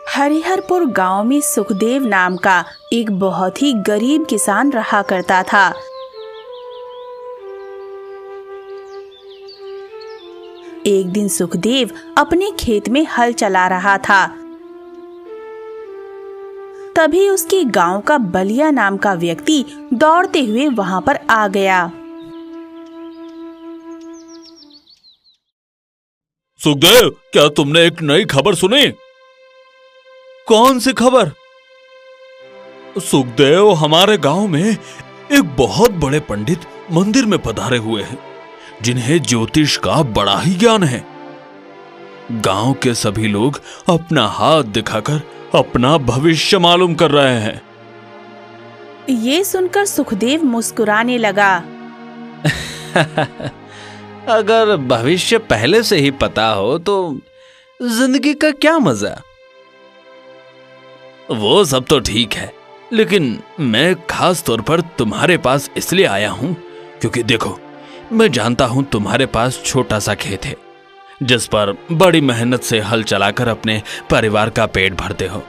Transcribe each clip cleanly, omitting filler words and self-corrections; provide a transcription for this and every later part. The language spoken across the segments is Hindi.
हरिहरपुर गांव में सुखदेव नाम का एक बहुत ही गरीब किसान रहा करता था। एक दिन सुखदेव अपने खेत में हल चला रहा था। तभी उसके गांव का बलिया नाम का व्यक्ति दौड़ते हुए वहां पर आ गया। सुखदेव, क्या तुमने एक नई खबर सुनी? कौन सी खबर? सुखदेव, हमारे गांव में एक बहुत बड़े पंडित मंदिर में पधारे हुए हैं, जिन्हें ज्योतिष का बड़ा ही ज्ञान है। गांव के सभी लोग अपना हाथ दिखाकर अपना भविष्य मालूम कर रहे हैं। ये सुनकर सुखदेव मुस्कुराने लगा। अगर भविष्य पहले से ही पता हो तो जिंदगी का क्या मजा। वो सब तो ठीक है, लेकिन मैं खास तौर पर तुम्हारे पास इसलिए आया हूं क्योंकि देखो, मैं जानता हूं तुम्हारे पास छोटा सा खेत है, जिस पर बड़ी मेहनत से हल चलाकर अपने परिवार का पेट भरते हो,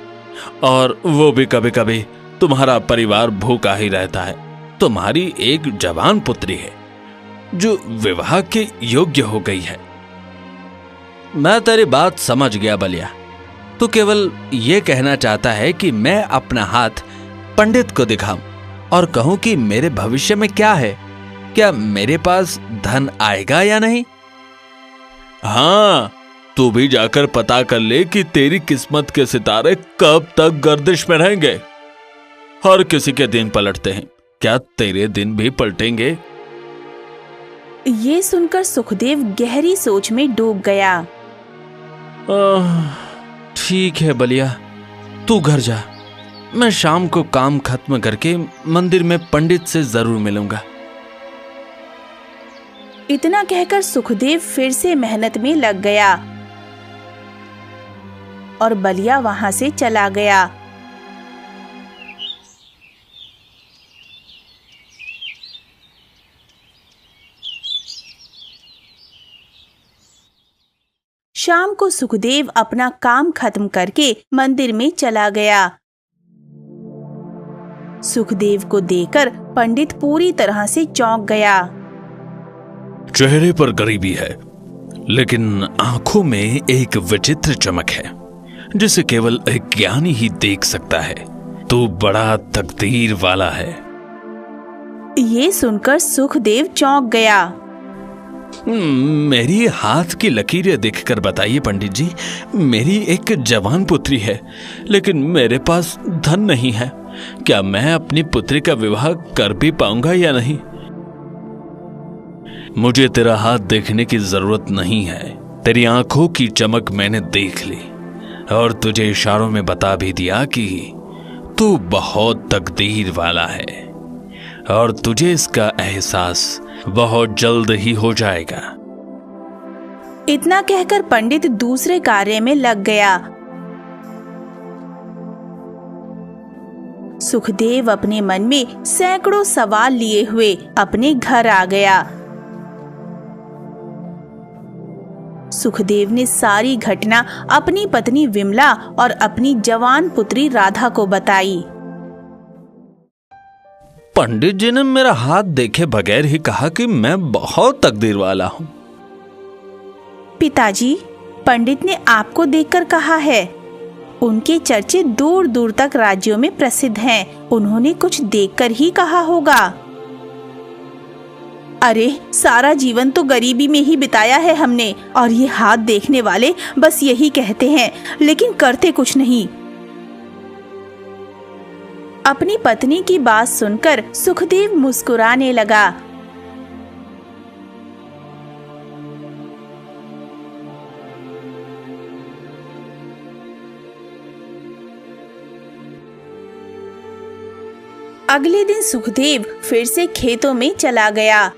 और वो भी कभी कभी तुम्हारा परिवार भूखा ही रहता है। तुम्हारी एक जवान पुत्री है जो विवाह के योग्य हो गई है। मैं तेरी बात समझ गया बलिया। तू केवल ये कहना चाहता है कि मैं अपना हाथ पंडित को दिखाऊं और कहूं कि मेरे भविष्य में क्या है, क्या मेरे पास धन आएगा या नहीं। हाँ, तू भी जाकर पता कर ले कि तेरी किस्मत के सितारे कब तक गर्दिश में रहेंगे। हर किसी के दिन पलटते हैं, क्या तेरे दिन भी पलटेंगे? ये सुनकर सुखदेव गहरी सोच में डूब गया। ठीक है बलिया, तू घर जा। मैं शाम को काम खत्म करके मंदिर में पंडित से जरूर मिलूंगा। इतना कहकर सुखदेव फिर से मेहनत में लग गया और बलिया वहां से चला गया। शाम को सुखदेव अपना काम खत्म करके मंदिर में चला गया। सुखदेव को देखकर पंडित पूरी तरह से चौंक गया। चेहरे पर गरीबी है, लेकिन आंखों में एक विचित्र चमक है, जिसे केवल एक ज्ञानी ही देख सकता है। तू बड़ा तकदीर वाला है। ये सुनकर सुखदेव चौंक गया। मेरी हाथ की लकीरें देखकर बताइए पंडित जी, मेरी एक जवान पुत्री है, लेकिन मेरे पास धन नहीं है। क्या मैं अपनी पुत्री का विवाह कर भी पाऊंगा या नहीं? मुझे तेरा हाथ देखने की जरूरत नहीं है। तेरी आंखों की चमक मैंने देख ली और तुझे इशारों में बता भी दिया कि तू बहुत तकदीर वाला है और तुझे इसका एहसास बहुत जल्द ही हो जाएगा। इतना कहकर पंडित दूसरे कार्य में लग गया। सुखदेव अपने मन में सैकड़ों सवाल लिए हुए अपने घर आ गया। सुखदेव ने सारी घटना अपनी पत्नी विमला और अपनी जवान पुत्री राधा को बताई। पंडित जी ने मेरा हाथ देखे बगैर ही कहा कि मैं बहुत तकदीर वाला हूं। पिताजी, पंडित ने आपको देखकर कहा है। उनके चर्चे दूर दूर तक राज्यों में प्रसिद्ध हैं। उन्होंने कुछ देखकर ही कहा होगा। अरे, सारा जीवन तो गरीबी में ही बिताया है हमने, और ये हाथ देखने वाले बस यही कहते हैं, लेकिन करते कुछ नहीं। अपनी पत्नी की बात सुनकर सुखदेव मुस्कुराने लगा। अगले दिन सुखदेव फिर से खेतों में चला गया।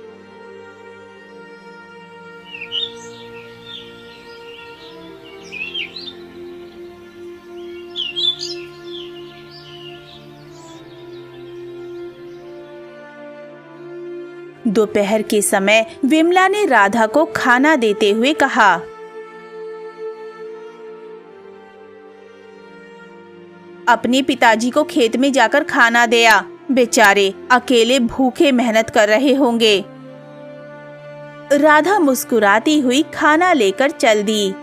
दोपहर के समय विमला ने राधा को खाना देते हुए कहा, अपने पिताजी को खेत में जाकर खाना दिया। बेचारे अकेले भूखे मेहनत कर रहे होंगे। राधा मुस्कुराती हुई खाना लेकर चल दी।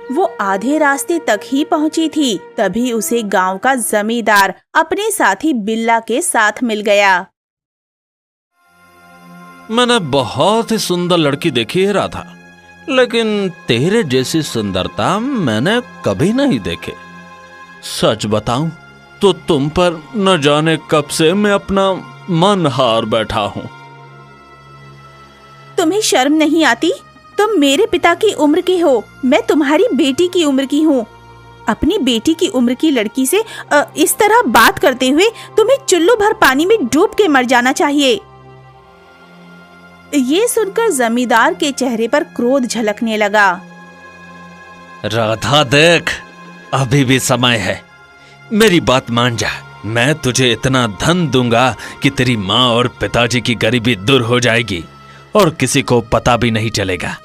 वो आधे रास्ते तक ही पहुंची थी, तभी उसे गांव का जमींदार अपने साथी बिल्ला के साथ मिल गया। मैंने बहुत ही सुंदर लड़की देखी है राधा, लेकिन तेरे जैसी सुंदरता मैंने कभी नहीं देखे। सच बताऊं तो तुम पर न जाने कब से मैं अपना मन हार बैठा हूं। तुम्हें शर्म नहीं आती? तुम मेरे पिता की उम्र के हो, मैं तुम्हारी बेटी की उम्र की हूँ। अपनी बेटी की उम्र की लड़की से इस तरह बात करते हुए तुम्हें चुल्लू भर पानी में डूब के मर जाना चाहिए। ये सुनकर जमींदार के चेहरे पर क्रोध झलकने लगा। राधा देख, अभी भी समय है, मेरी बात मान जा। मैं तुझे इतना धन दूंगा कि तेरी माँ और पिताजी की गरीबी दूर हो जाएगी और किसी को पता भी नहीं चलेगा।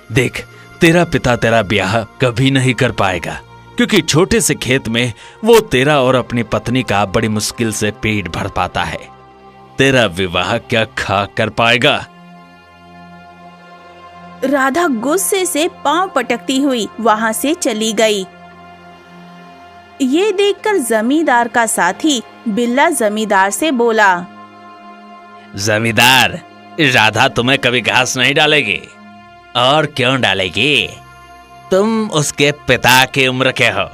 देख, तेरा पिता तेरा ब्याह कभी नहीं कर पाएगा, क्योंकि छोटे से खेत में वो तेरा और अपनी पत्नी का बड़ी मुश्किल से पेट भर पाता है। तेरा विवाह क्या खा कर पाएगा? राधा गुस्से से पांव पटकती हुई वहां से चली गई। ये देखकर जमींदार का साथी बिल्ला जमींदार से बोला, जमींदार, राधा तुम्हें कभी घास नहीं डालेगी। और क्यों डालेगी? तुम उसके पिता की उम्र के हो।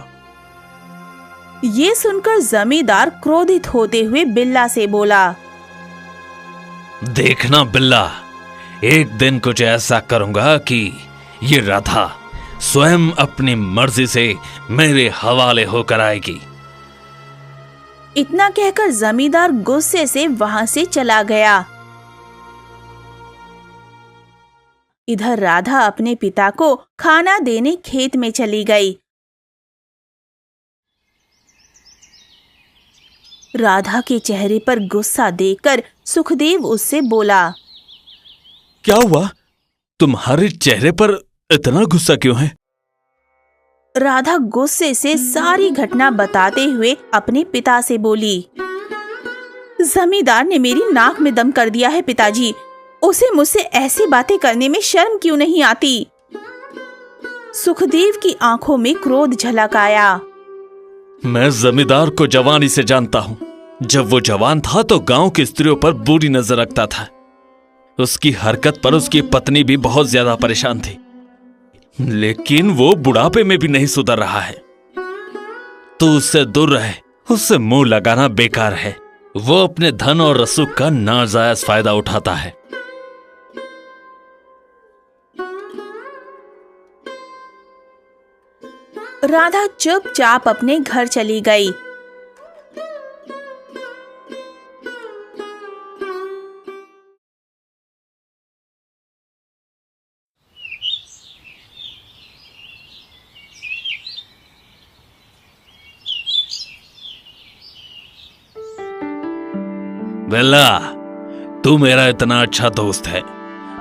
ये सुनकर जमींदार क्रोधित होते हुए बिल्ला से बोला, देखना बिल्ला, एक दिन कुछ ऐसा करूंगा कि ये राधा स्वयं अपनी मर्जी से मेरे हवाले होकर आएगी। इतना कहकर जमींदार गुस्से से वहां से चला गया। इधर राधा अपने पिता को खाना देने खेत में चली गई। राधा के चेहरे पर गुस्सा देखकर सुखदेव उससे बोला, क्या हुआ? तुम्हारे चेहरे पर इतना गुस्सा क्यों है? राधा गुस्से से सारी घटना बताते हुए अपने पिता से बोली, जमींदार ने मेरी नाक में दम कर दिया है पिताजी। उसे मुझसे ऐसी बातें करने में शर्म क्यों नहीं आती? सुखदेव की आंखों में क्रोध झलक आया। मैं जमींदार को जवानी से जानता हूँ। जब वो जवान था तो गांव की स्त्रियों पर बुरी नजर रखता था। उसकी हरकत पर उसकी पत्नी भी बहुत ज्यादा परेशान थी, लेकिन वो बुढ़ापे में भी नहीं सुधर रहा है। तो उससे दूर रहे, उससे मुंह लगाना बेकार है। वो अपने धन और रसूख का नाजायज फायदा उठाता है। राधा चुपचाप अपने घर चली गई। बेला, तू मेरा इतना अच्छा दोस्त है,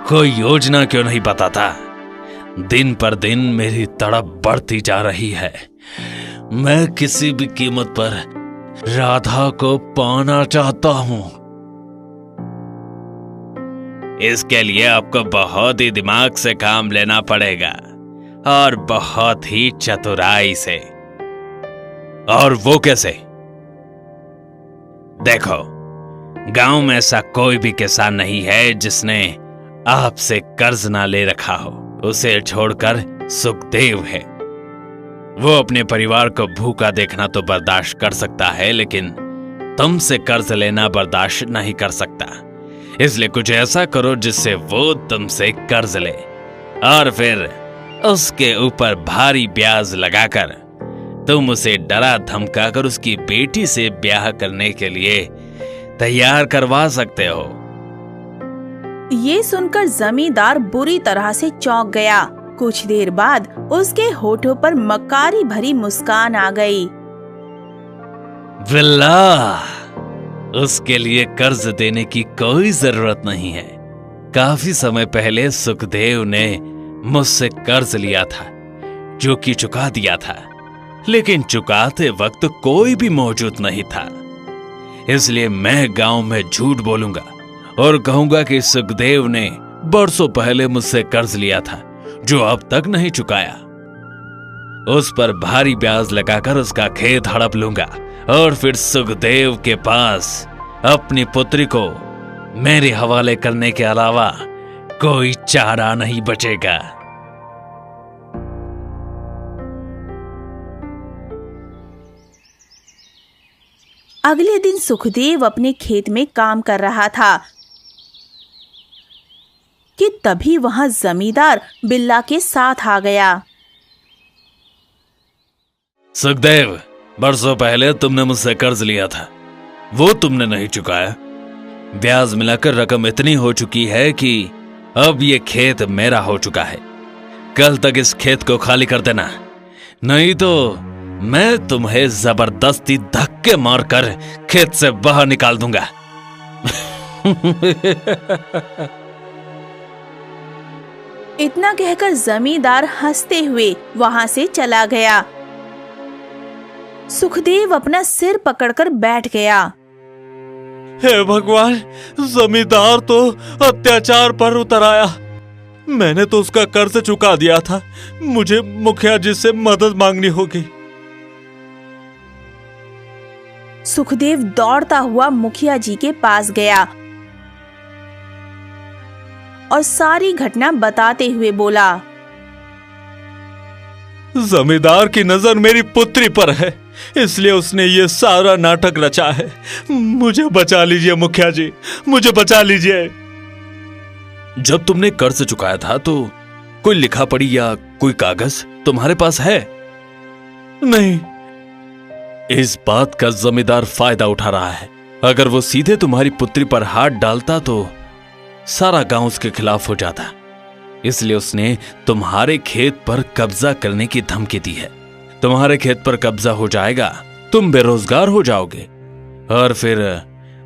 कोई योजना क्यों नहीं बताता? दिन पर दिन मेरी तड़प बढ़ती जा रही है। मैं किसी भी कीमत पर राधा को पाना चाहता हूं। इसके लिए आपको बहुत ही दिमाग से काम लेना पड़ेगा और बहुत ही चतुराई से। और वो कैसे? देखो, गांव में ऐसा कोई भी किसान नहीं है जिसने आपसे कर्ज ना ले रखा हो। उसे छोड़कर सुखदेव है। वो अपने परिवार को भूखा देखना तो बर्दाश्त कर सकता है, लेकिन तुमसे कर्ज लेना बर्दाश्त नहीं कर सकता। इसलिए कुछ ऐसा करो जिससे वो तुमसे कर्ज ले और फिर उसके ऊपर भारी ब्याज लगाकर तुम उसे डरा धमकाकर उसकी बेटी से ब्याह करने के लिए तैयार करवा सकते हो। ये सुनकर जमींदार बुरी तरह से चौंक गया। कुछ देर बाद उसके होठों पर मक्कारी भरी मुस्कान आ गई। बिल्ला, उसके लिए कर्ज देने की कोई जरूरत नहीं है। काफी समय पहले सुखदेव ने मुझसे कर्ज लिया था, जो कि चुका दिया था, लेकिन चुकाते वक्त कोई भी मौजूद नहीं था। इसलिए मैं गांव में झूठ बोलूंगा और कहूंगा कि सुखदेव ने बरसों पहले मुझसे कर्ज लिया था, जो अब तक नहीं चुकाया। उस पर भारी ब्याज लगाकर उसका खेत हड़प लूंगा और फिर सुखदेव के पास अपनी पुत्री को मेरे हवाले करने के अलावा कोई चारा नहीं बचेगा। अगले दिन सुखदेव अपने खेत में काम कर रहा था कि तभी वहां जमींदार बिल्ला के साथ आ गया। सुखदेव, बरसों पहले तुमने मुझसे कर्ज लिया था, वो तुमने नहीं चुकाया। ब्याज मिलाकर रकम इतनी हो चुकी है कि अब ये खेत मेरा हो चुका है। कल तक इस खेत को खाली कर देना, नहीं तो मैं तुम्हें जबरदस्ती धक्के मारकर खेत से बाहर निकाल दूंगा। इतना कहकर जमींदार हंसते हुए वहां से चला गया। सुखदेव अपना सिर पकड़कर बैठ गया। हे भगवान, जमींदार तो अत्याचार पर उतर आया। मैंने तो उसका कर्ज चुका दिया था, मुझे मुखिया जी से मदद मांगनी होगी। सुखदेव दौड़ता हुआ मुखिया जी के पास गया और सारी घटना बताते हुए बोला। जमींदार की नजर मेरी पुत्री पर है, इसलिए उसने ये सारा नाटक रचा है। मुझे बचा लीजिए मुखिया जी, मुझे बचा लीजिए। जब तुमने कर्ज चुकाया था तो कोई लिखा पढ़ी या कोई कागज तुम्हारे पास है? नहीं। इस बात का जमींदार फायदा उठा रहा है। अगर वो सीधे तुम्हारी पुत्री पर हाथ डालता तो सारा गांव उसके खिलाफ हो जाता, इसलिए उसने तुम्हारे खेत पर कब्जा करने की धमकी दी है। तुम्हारे खेत पर कब्जा हो जाएगा, तुम बेरोजगार हो जाओगे और फिर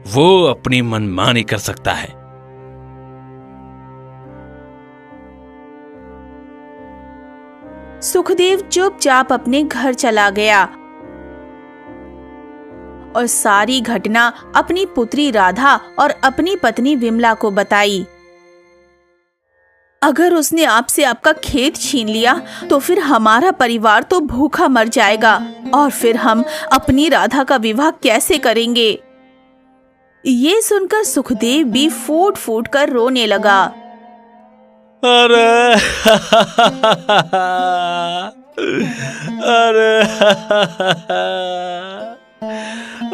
वो अपनी मनमानी कर सकता है। सुखदेव चुपचाप अपने घर चला गया और सारी घटना अपनी पुत्री राधा और अपनी पत्नी विमला को बताई। अगर उसने आपसे आपका खेत छीन लिया तो फिर हमारा परिवार तो भूखा मर जाएगा और फिर हम अपनी राधा का विवाह कैसे करेंगे। ये सुनकर सुखदेव भी फूट फूट कर रोने लगा। अरे अरे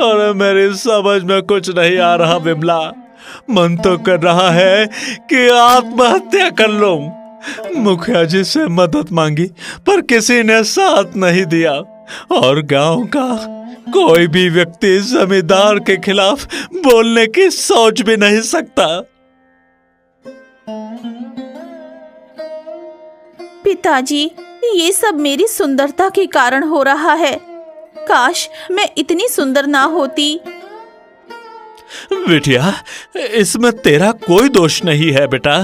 अरे मेरी समझ में कुछ नहीं आ रहा विमला। मन तो कर रहा है कि आत्महत्या कर लूं। मुखिया जी से मदद मांगी पर किसी ने साथ नहीं दिया और गांव का कोई भी व्यक्ति जमींदार के खिलाफ बोलने की सोच भी नहीं सकता। पिताजी, ये सब मेरी सुंदरता के कारण हो रहा है। काश मैं इतनी सुंदर ना होती। बिटिया, इसमें तेरा कोई दोष नहीं है बेटा।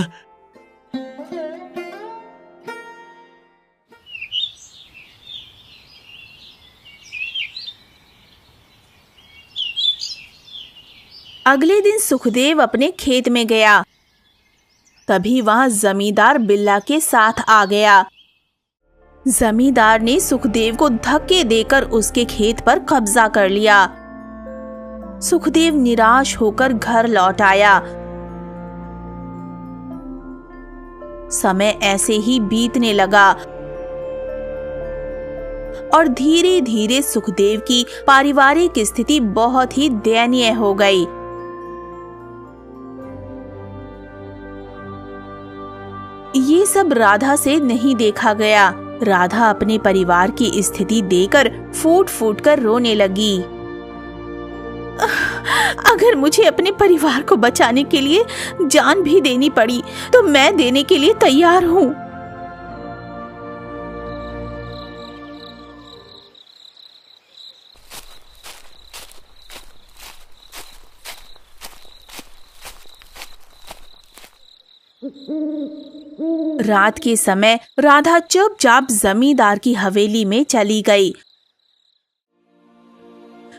अगले दिन सुखदेव अपने खेत में गया। तभी वहां जमींदार बिल्ला के साथ आ गया। जमींदार ने सुखदेव को धक्के देकर उसके खेत पर कब्जा कर लिया। सुखदेव निराश होकर घर लौट आया। समय ऐसे ही बीतने लगा और धीरे धीरे सुखदेव की पारिवारिक स्थिति बहुत ही दयनीय हो गई। ये सब राधा से नहीं देखा गया। राधा अपने परिवार की स्थिति देखकर फूट फूट कर रोने लगी। अगर मुझे अपने परिवार को बचाने के लिए जान भी देनी पड़ी तो मैं देने के लिए तैयार हूँ। रात के समय राधा चुपचाप जमींदार की हवेली में चली गई।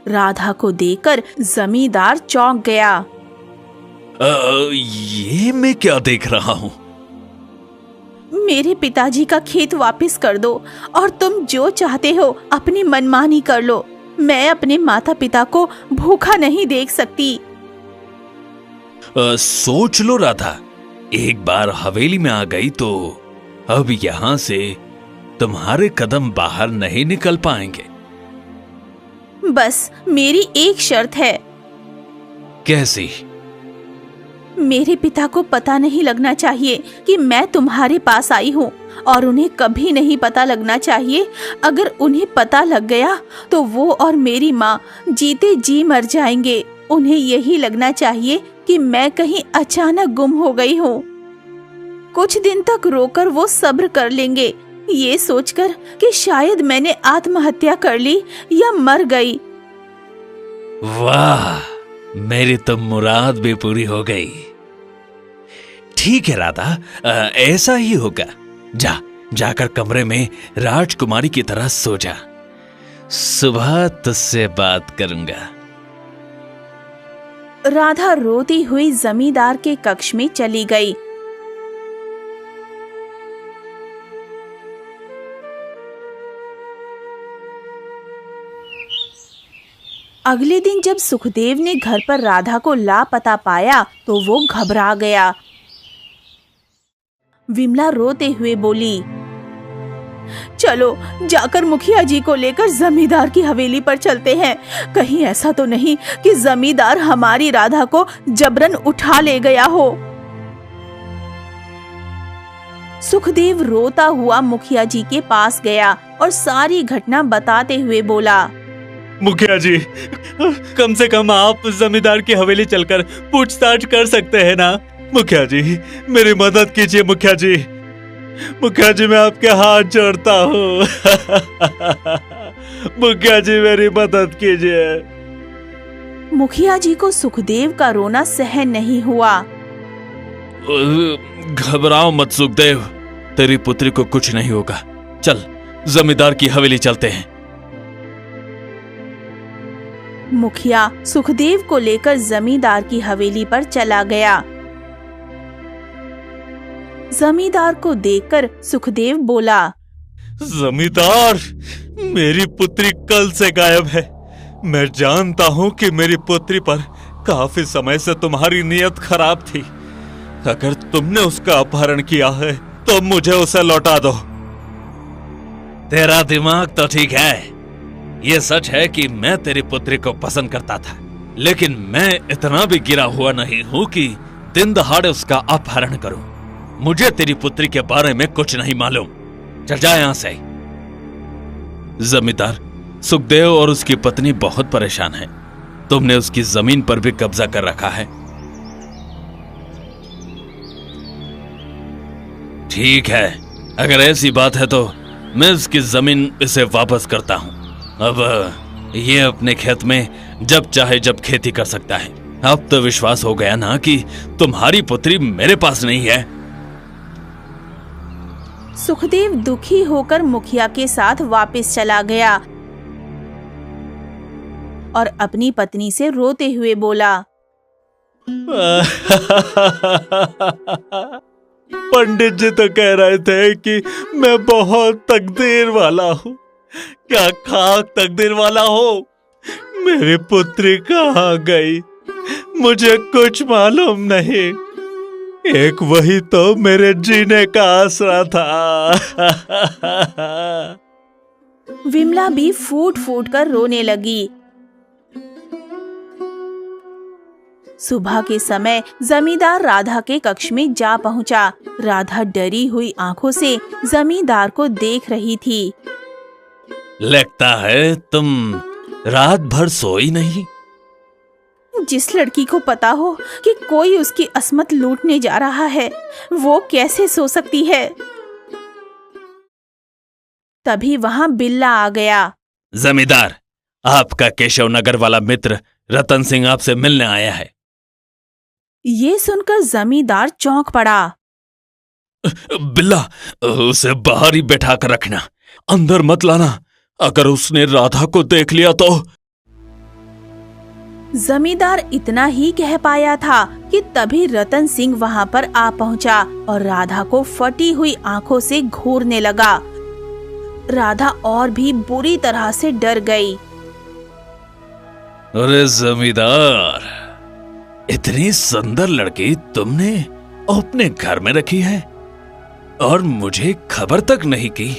राधा को देखकर जमींदार चौंक गया। ये मैं क्या देख रहा हूँ? मेरे पिताजी का खेत वापस कर दो और तुम जो चाहते हो अपनी मनमानी कर लो। मैं अपने माता पिता को भूखा नहीं देख सकती। सोच लो राधा, एक बार हवेली में आ गई तो अब यहाँ से तुम्हारे कदम बाहर नहीं निकल पाएंगे। बस मेरी एक शर्त है। कैसी? मेरे पिता को पता नहीं लगना चाहिए कि मैं तुम्हारे पास आई हूँ, और उन्हें कभी नहीं पता लगना चाहिए। अगर उन्हें पता लग गया तो वो और मेरी माँ जीते जी मर जाएंगे। उन्हें यही लगना चाहिए कि मैं कहीं अचानक गुम हो गई हूँ। कुछ दिन तक रोकर वो सब्र कर लेंगे, ये सोचकर कि शायद मैंने आत्महत्या कर ली या मर गई। वाह, मेरी तो मुराद भी पूरी हो गई। ठीक है राधा, ऐसा ही होगा। जाकर कमरे में राजकुमारी की तरह सो जा। सुबह तुझसे बात करूंगा। राधा रोती हुई जमींदार के कक्ष में चली गई। अगले दिन जब सुखदेव ने घर पर राधा को लापता पाया तो वो घबरा गया। विमला रोते हुए बोली, चलो जाकर मुखिया जी को लेकर जमींदार की हवेली पर चलते हैं। कहीं ऐसा तो नहीं कि जमींदार हमारी राधा को जबरन उठा ले गया हो। सुखदेव रोता हुआ मुखिया जी के पास गया और सारी घटना बताते हुए बोला, मुखिया जी, कम से कम आप जमींदार की हवेली चलकर पूछताछ कर सकते हैं ना। मुखिया जी, मेरी मदद कीजिए। मुखिया जी, मैं आपके हाथ जोड़ता हूँ। मुखिया जी, मेरी मदद कीजिए। मुखिया जी को सुखदेव का रोना सहन नहीं हुआ। घबराओ मत सुखदेव, तेरी पुत्री को कुछ नहीं होगा। चल जमींदार की हवेली चलते हैं। मुखिया सुखदेव को लेकर जमींदार की हवेली पर चला गया। जमींदार को देखकर सुखदेव बोला, जमींदार, मेरी पुत्री कल से गायब है। मैं जानता हूँ कि मेरी पुत्री पर काफी समय से तुम्हारी नीयत खराब थी। अगर तुमने उसका अपहरण किया है तो मुझे उसे लौटा दो। तेरा दिमाग तो ठीक है। ये सच है कि मैं तेरी पुत्री को पसंद करता था, लेकिन मैं इतना भी गिरा हुआ नहीं हूँ कि दिन दहाड़े उसका अपहरण करूं। मुझे तेरी पुत्री के बारे में कुछ नहीं मालूम। चल जा यहां से। जमींदार, सुखदेव और उसकी पत्नी बहुत परेशान हैं। तुमने उसकी जमीन पर भी कब्जा कर रखा है। ठीक है, अगर ऐसी बात है तो मैं उसकी जमीन इसे वापस करता हूं। अब ये अपने खेत में जब चाहे जब खेती कर सकता है। अब तो विश्वास हो गया ना कि तुम्हारी पुत्री मेरे पास नहीं है। सुखदेव दुखी होकर मुखिया के साथ वापस चला गया और अपनी पत्नी से रोते हुए बोला, पंडित जी तो कह रहे थे कि मैं बहुत तकदीर वाला हूँ। क्या खाक तकदीर वाला हो। मेरी पुत्री कहाँ गई, मुझे कुछ मालूम नहीं। एक वही तो मेरे जीने का आसरा था। विमला भी फूट फूट कर रोने लगी। सुबह के समय जमींदार राधा के कक्ष में जा पहुंचा। राधा डरी हुई आंखों से जमींदार को देख रही थी। लगता है तुम रात भर सोई नहीं। जिस लड़की को पता हो कि कोई उसकी अस्मत लूटने जा रहा है, वो कैसे सो सकती है। तभी वहां बिल्ला आ गया। जमींदार, आपका केशव नगर वाला मित्र रतन सिंह आपसे मिलने आया है। ये सुनकर जमींदार चौंक पड़ा। बिल्ला, उसे बाहर ही बैठा कर रखना, अंदर मत लाना। अगर उसने राधा को देख लिया तो। जमींदार इतना ही कह पाया था कि तभी रतन सिंह वहां पर आ पहुंचा और राधा को फटी हुई आंखों से घूरने लगा। राधा और भी बुरी तरह से डर गई। अरे जमींदार, इतनी सुंदर लड़की तुमने अपने घर में रखी है और मुझे खबर तक नहीं की।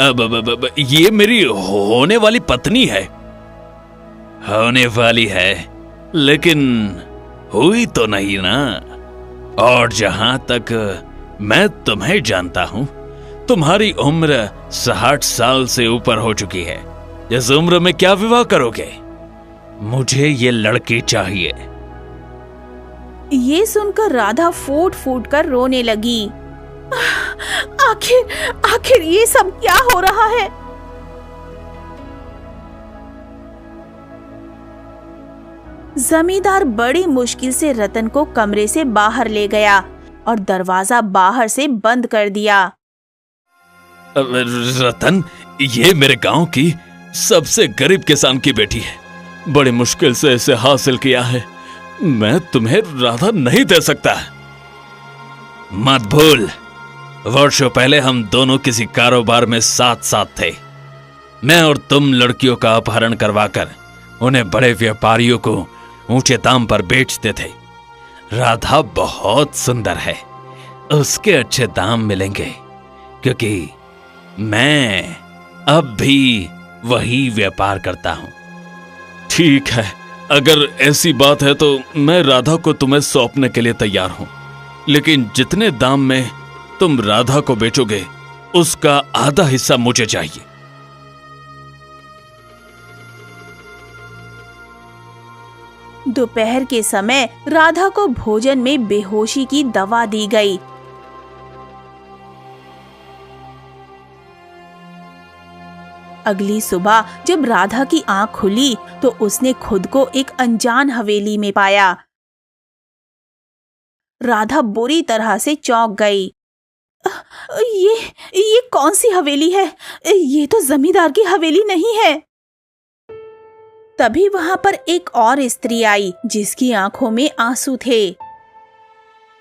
अब ये मेरी होने वाली पत्नी है। होने वाली है, लेकिन हुई तो नहीं ना। और जहां तक मैं तुम्हें जानता हूं, तुम्हारी उम्र 60 साल से ऊपर हो चुकी है। इस उम्र में क्या विवाह करोगे? मुझे ये लड़की चाहिए। ये सुनकर राधा फूट फूट कर रोने लगी। आखिर ये सब क्या हो रहा है? जमींदार बड़ी मुश्किल से रतन को कमरे से बाहर ले गया और दरवाजा बाहर से बंद कर दिया। रतन, ये मेरे गांव की सबसे गरीब किसान की बेटी है। बड़ी मुश्किल से इसे हासिल किया है। मैं तुम्हें राधा नहीं दे सकता। मत भूल, वर्षों पहले हम दोनों किसी कारोबार में साथ साथ थे। मैं और तुम लड़कियों का अपहरण करवाकर उन्हें बड़े व्यापारियों को ऊंचे दाम पर बेचते थे। राधा बहुत सुंदर है, उसके अच्छे दाम मिलेंगे, क्योंकि मैं अब भी वही व्यापार करता हूं। ठीक है, अगर ऐसी बात है तो मैं राधा को तुम्हें सौंपने के लिए तैयार हूं, लेकिन जितने दाम में तुम राधा को बेचोगे उसका आधा हिस्सा मुझे चाहिए। दोपहर के समय राधा को भोजन में बेहोशी की दवा दी गई। अगली सुबह जब राधा की आंख खुली तो उसने खुद को एक अनजान हवेली में पाया। राधा बुरी तरह से चौंक गई। ये कौन सी हवेली है? ये तो जमींदार की हवेली नहीं है। तभी वहां पर एक और स्त्री आई जिसकी आंखों में आंसू थे।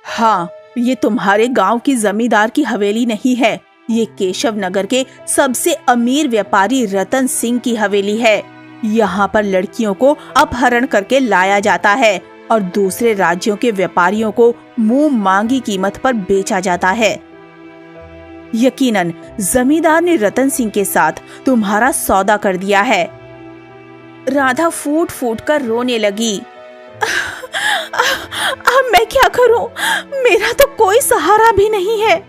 हाँ, ये तुम्हारे गांव की जमींदार की हवेली नहीं है। ये केशव नगर के सबसे अमीर व्यापारी रतन सिंह की हवेली है। यहाँ पर लड़कियों को अपहरण करके लाया जाता है और दूसरे राज्यों के व्यापारियों को मुंह मांगी कीमत पर बेचा जाता है। यकीनन जमींदार ने रतन सिंह के साथ तुम्हारा सौदा कर दिया है। राधा फूट फूट कर रोने लगी। अब मैं क्या करूं? मेरा तो कोई सहारा भी नहीं है।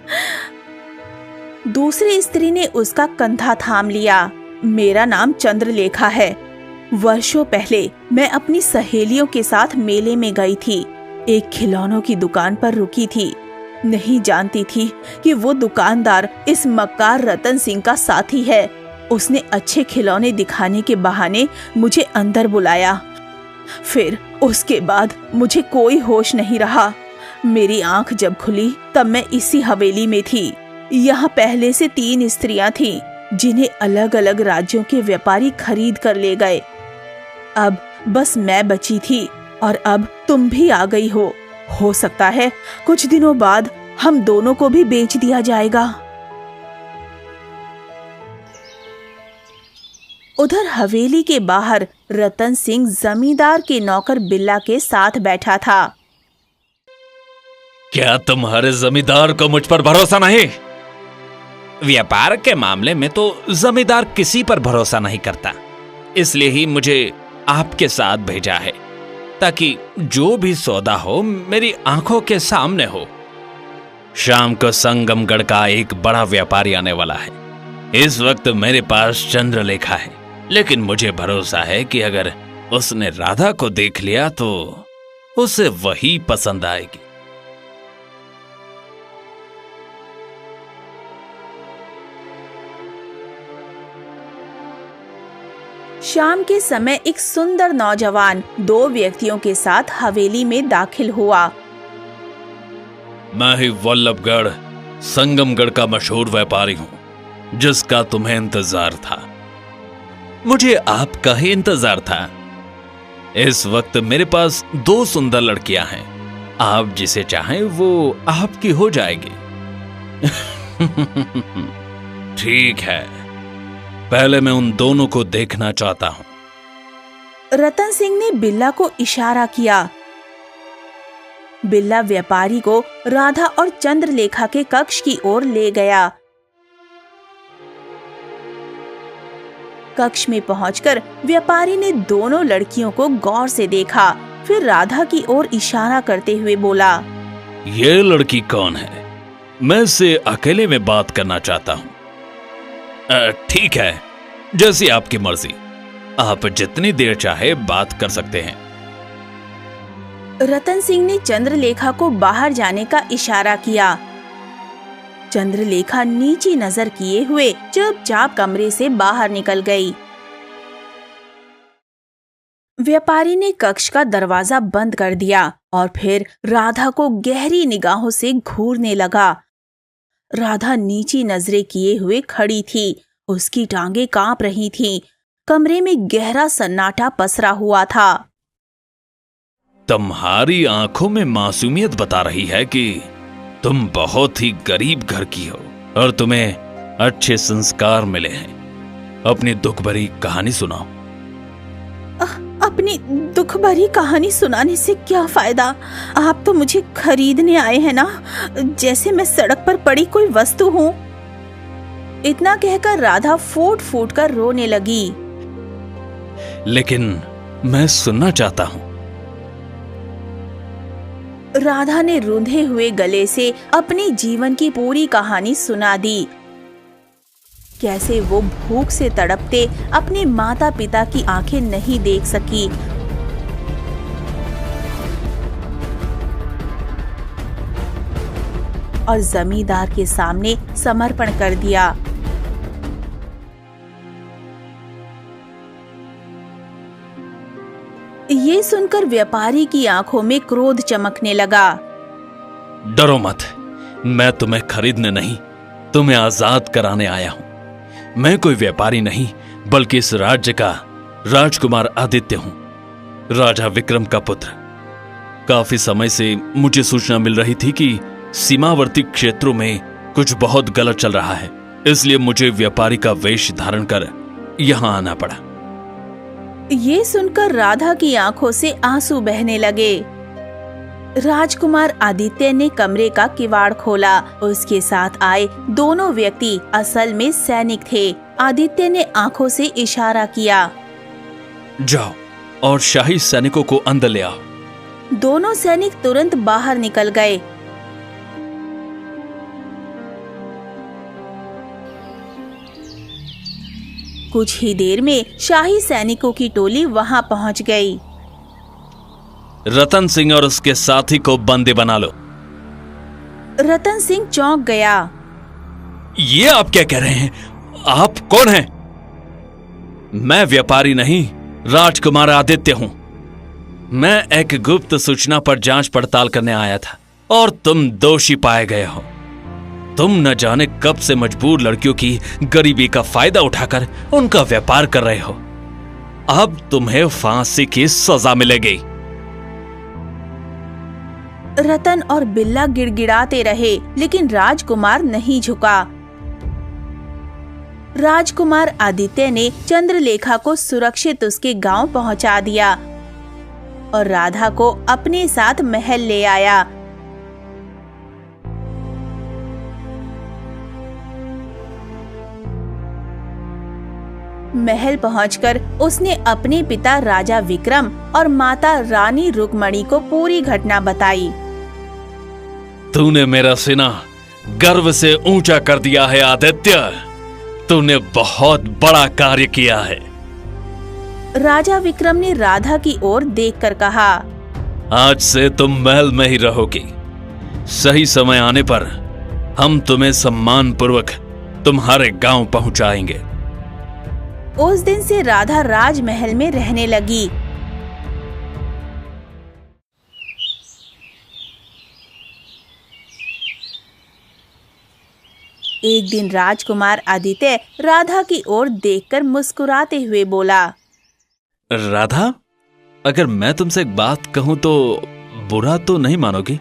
दूसरी स्त्री ने उसका कंधा थाम लिया। मेरा नाम चंद्रलेखा है। वर्षों पहले मैं अपनी सहेलियों के साथ मेले में गई थी। एक खिलौनों की दुकान पर रुकी थी। नहीं जानती थी कि वो दुकानदार इस मक्कार रतन सिंह का साथी है। उसने अच्छे खिलौने दिखाने के बहाने मुझे अंदर बुलाया। फिर उसके बाद मुझे कोई होश नहीं रहा। मेरी आंख जब खुली तब मैं इसी हवेली में थी। यहाँ पहले से 3 स्त्रियां थीं, जिन्हें अलग अलग राज्यों के व्यापारी खरीद कर ले गए। अब बस मैं बची थी और अब तुम भी आ गई हो। हो सकता है कुछ दिनों बाद हम दोनों को भी बेच दिया जाएगा। उधर हवेली के बाहर रतन सिंह जमींदार के नौकर बिल्ला के साथ बैठा था। क्या तुम्हारे जमींदार को मुझ पर भरोसा नहीं? व्यापार के मामले में तो जमींदार किसी पर भरोसा नहीं करता, इसलिए ही मुझे आपके साथ भेजा है, ताकि जो भी सौदा हो मेरी आंखों के सामने हो। शाम को संगमगढ़ का एक बड़ा व्यापारी आने वाला है। इस वक्त मेरे पास चंद्रलेखा है, लेकिन मुझे भरोसा है कि अगर उसने राधा को देख लिया तो उसे वही पसंद आएगी। शाम के समय एक सुंदर नौजवान 2 व्यक्तियों के साथ हवेली में दाखिल हुआ। मैं ही वल्लभगढ़ संगमगढ़ का मशहूर व्यापारी हूं, जिसका तुम्हें इंतजार था। मुझे आपका ही इंतजार था। इस वक्त मेरे पास 2 सुंदर लड़कियां हैं। आप जिसे चाहें वो आपकी हो जाएगी। ठीक है, पहले मैं उन दोनों को देखना चाहता हूं। रतन सिंह ने बिल्ला को इशारा किया। बिल्ला व्यापारी को राधा और चंद्रलेखा के कक्ष की ओर ले गया। कक्ष में पहुंचकर व्यापारी ने दोनों लड़कियों को गौर से देखा, फिर राधा की ओर इशारा करते हुए बोला, ये लड़की कौन है? मैं इससे अकेले में बात करना चाहता हूं। ठीक है, जैसी आपकी मर्जी। आप जितनी देर चाहे बात कर सकते हैं। रतन सिंह ने चंद्रलेखा को बाहर जाने का इशारा किया। चंद्रलेखा नीची नजर किए हुए चुपचाप कमरे से बाहर निकल गई। व्यापारी ने कक्ष का दरवाजा बंद कर दिया और फिर राधा को गहरी निगाहों से घूरने लगा। राधा नीची नजरें किए हुए खड़ी थी, उसकी टांगें कांप रही थीं। कमरे में गहरा सन्नाटा पसरा हुआ था। तुम्हारी आंखों में मासूमियत बता रही है कि तुम बहुत ही गरीब घर की हो और तुम्हें अच्छे संस्कार मिले हैं। अपनी दुख भरी कहानी सुनाओ। अपनी दुख भरी कहानी सुनाने से क्या फायदा? आप तो मुझे खरीदने आए हैं ना, जैसे मैं सड़क पर पड़ी कोई वस्तु हूँ। इतना कहकर राधा फूट फूट कर रोने लगी। लेकिन मैं सुनना चाहता हूं। राधा ने रूंधे हुए गले से अपने जीवन की पूरी कहानी सुना दी। कैसे वो भूख से तड़पते अपने माता पिता की आंखें नहीं देख सकी, और जमींदार के सामने समर्पण कर दिया। ये सुनकर व्यापारी की आंखों में क्रोध चमकने लगा। डरो मत, मैं तुम्हें खरीदने नहीं, तुम्हें आजाद कराने आया हूं। मैं कोई व्यापारी नहीं, बल्कि इस राज्य का राजकुमार आदित्य हूं, राजा विक्रम का पुत्र। काफी समय से मुझे सूचना मिल रही थी कि सीमावर्ती क्षेत्रों में कुछ बहुत गलत चल रहा है, इसलिए मुझे व्यापारी का वेश धारण कर यहां आना पड़ा। ये सुनकर राधा की आंखों से आंसू बहने लगे। राजकुमार आदित्य ने कमरे का किवाड़ खोला। उसके साथ आए दोनों व्यक्ति असल में सैनिक थे। आदित्य ने आंखों से इशारा किया। जाओ और शाही सैनिकों को अंदर ले आओ। दोनों सैनिक तुरंत बाहर निकल गए। कुछ ही देर में शाही सैनिकों की टोली वहां पहुंच गई। रतन सिंह और उसके साथी को बंदी बना लो। रतन सिंह चौंक गया। ये आप क्या कह रहे हैं? आप कौन हैं? मैं व्यापारी नहीं, राजकुमार आदित्य हूं। मैं एक गुप्त सूचना पर जांच पड़ताल करने आया था और तुम दोषी पाए गए हो। तुम न जाने कब से मजबूर लड़कियों की गरीबी का फायदा उठाकर उनका व्यापार कर रहे हो। अब तुम्हें फांसी की सजा मिलेगी। रतन और बिल्ला गिड़गिड़ाते रहे, लेकिन राजकुमार नहीं झुका। राजकुमार आदित्य ने चंद्रलेखा को सुरक्षित उसके गांव पहुंचा दिया और राधा को अपने साथ महल ले आया। महल पहुंचकर उसने अपने पिता राजा विक्रम और माता रानी रुक्मणी को पूरी घटना बताई। तूने मेरा सीना गर्व से ऊंचा कर दिया है आदित्य। तूने बहुत बड़ा कार्य किया है। राजा विक्रम ने राधा की ओर देखकर कहा, आज से तुम महल में ही रहोगी। सही समय आने पर हम तुम्हें सम्मान पूर्वक तुम्हारे गांव पहुंचाएंगे। उस दिन से राधा राजमहल में रहने लगी। एक दिन राजकुमार आदित्य राधा की ओर देखकर मुस्कुराते हुए बोला, राधा, अगर मैं तुमसे एक बात कहूं तो बुरा तो नहीं मानोगी?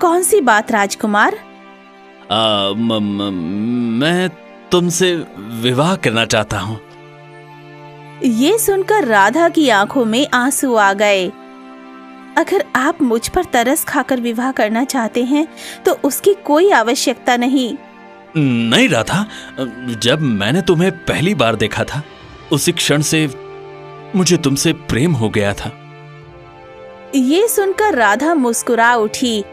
कौन सी बात राजकुमार? मैं तुमसे विवाह करना चाहता हूं। ये सुनकर राधा की आंखों में आंसू आ गए। अगर आप मुझ पर तरस खाकर विवाह करना चाहते हैं तो उसकी कोई आवश्यकता नहीं। नहीं राधा, जब मैंने तुम्हें पहली बार देखा था उसी क्षण से मुझे तुमसे प्रेम हो गया था। ये सुनकर राधा मुस्कुरा उठी।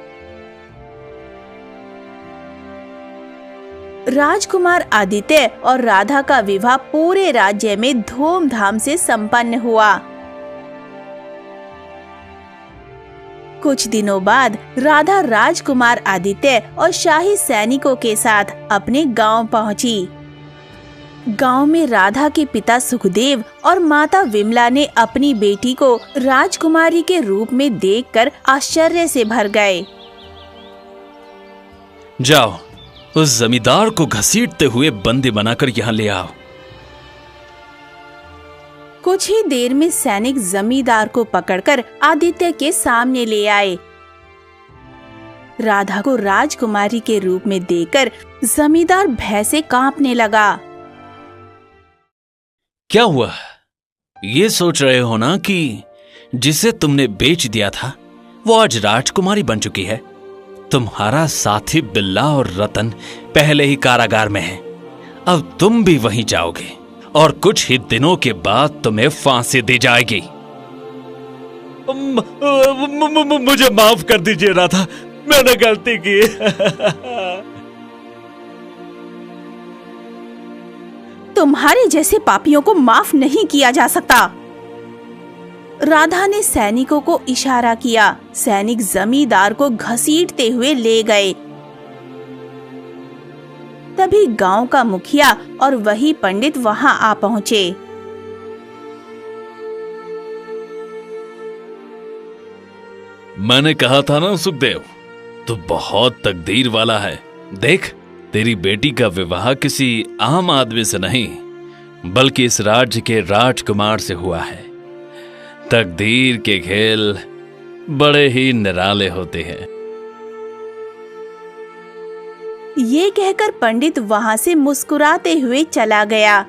राजकुमार आदित्य और राधा का विवाह पूरे राज्य में धूमधाम से संपन्न हुआ। कुछ दिनों बाद राधा राजकुमार आदित्य और शाही सैनिकों के साथ अपने गांव पहुंची। गांव में राधा के पिता सुखदेव और माता विमला ने अपनी बेटी को राजकुमारी के रूप में देखकर आश्चर्य से भर गए। जाओ, उस जमींदार को घसीटते हुए बंदी बनाकर यहाँ ले आओ। कुछ ही देर में सैनिक जमींदार को पकड़कर आदित्य के सामने ले आए। राधा को राजकुमारी के रूप में देखकर जमींदार भय से कांपने लगा। क्या हुआ? ये सोच रहे हो ना कि जिसे तुमने बेच दिया था वो आज राजकुमारी बन चुकी है। तुम्हारा साथी बिल्ला और रतन पहले ही कारागार में हैं। अब तुम भी वहीं जाओगे और कुछ ही दिनों के बाद तुम्हें फांसी दी जाएगी। मुझे माफ कर दीजिए राधा, मैंने गलती की। तुम्हारे जैसे पापियों को माफ नहीं किया जा सकता। राधा ने सैनिकों को इशारा किया। सैनिक जमींदार को घसीटते हुए ले गए। तभी गांव का मुखिया और वही पंडित वहां आ पहुंचे। मैंने कहा था ना सुखदेव, तू बहुत तकदीर वाला है। देख, तेरी बेटी का विवाह किसी आम आदमी से नहीं बल्कि इस राज्य के राजकुमार से हुआ है। तकदीर के खेल बड़े ही निराले होते हैं। ये कहकर पंडित वहां से मुस्कुराते हुए चला गया।